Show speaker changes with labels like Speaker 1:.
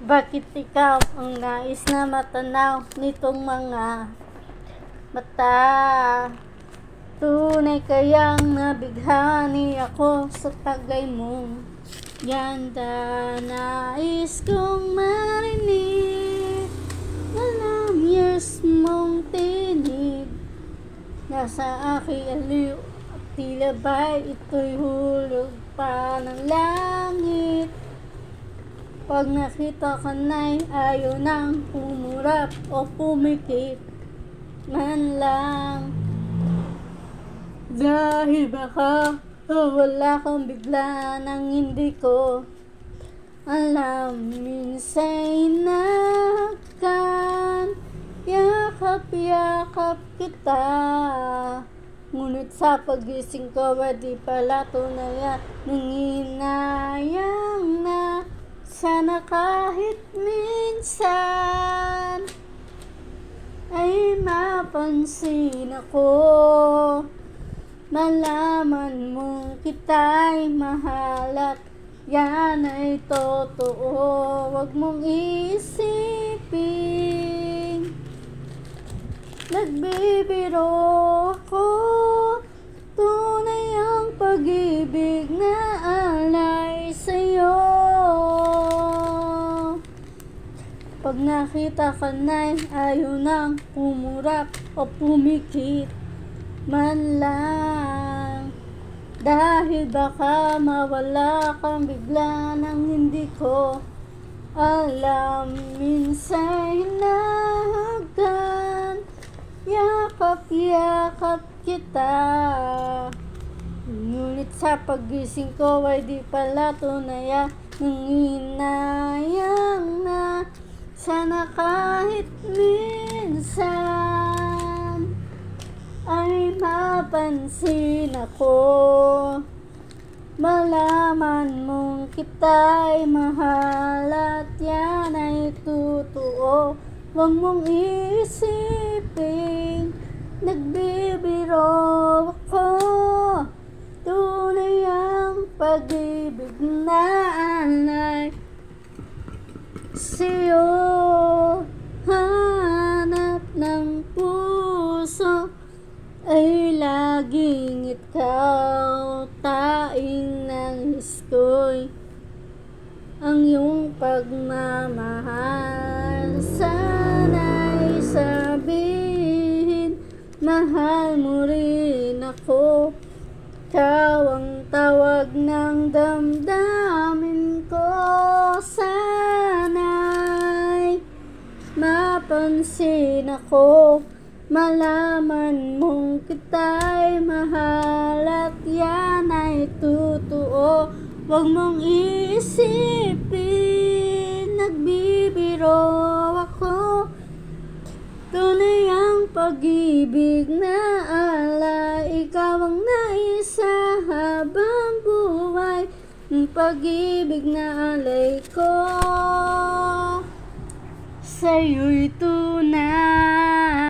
Speaker 1: Bakit ikaw ang nais na matanaw nitong mga mata? Tunay kayang nabighani ako sa tagay mong ganda. Nais kong marinig alam years mong tinig. Nasa aking aliw at tila ba'y ito'y hulog pa ng langit. Pag nakita ka na'y ayaw nang umurap o pumikit man lang. Dahil baka wala kang bigla nang hindi ko alam. Minsan hinahakan, yakap-yakap kita. Ngunit sa pagising ko di pala tunay at nanginayang na sana kahit minsan ay mapansin ako. Malaman mong kita'y mahal at yan ay totoo. Huwag mong isipin nagbibiro ako. Tunay ang pag-ibig na alay sa'yo. Pag nakita ka na'y ayaw nang umurap o pumikit man lang. Dahil baka mawala kang bigla nang hindi ko alam. Minsan hinahagan, yakap-yakap kita. Ngunit sa pagising ko ay di pala tunay. Nanginayang na sana kahit minsan ay mapansin ako. Malaman mong kita'y mahal at yan ay totoo. Huwag mong isipin nagbibiro ako. Tunay ang pag-ibig na alay sa'yo. Hanap ng puso ay laging ikaw. Taing nangis ko'y ang iyong pagmamahal. Sana'y sabihin mahal mo rin ako. Ikaw ang tawag ng damdamin ko. Sana'y mapansin ako. Malaman mong kita'y mahal at yan ay totoo. Huwag mong isipin nagbibiro ako. Tunay ang pag-ibig na alay. Ikaw ang naisa habang buhay. Ang pag-ibig na alay ko sa'yo'y tunay.